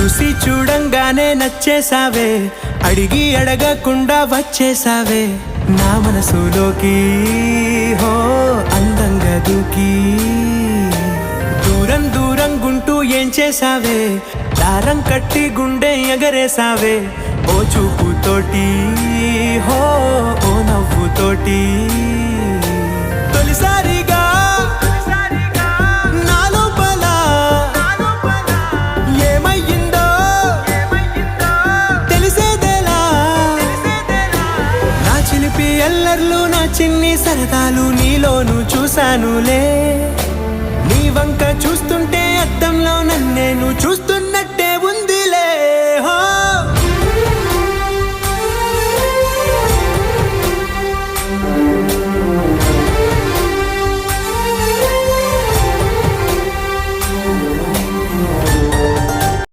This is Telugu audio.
చూసి చూడంగానే నచ్చేసావే, అడిగి అడగకుండా వచ్చేసావే నా మనసులోకి. హో అందంగా దూకి దూరం దూరం గుంటూ ఏం చేసావే, దారం కట్టి గుండె ఎగరేసావే ఓ చూపుతోటి, హో ఓ నవ్వుతోటి. తొలిసారిగా నా లోపల ఏమయ్యిందో తెలిసేదేలా. నా చిలిపి ఎల్లర్లు నా చిన్ని సరదాలు నీలోను చూశానులే. నీ వంక చూస్తుంటే అద్దంలో నన్నేను చూస్తూ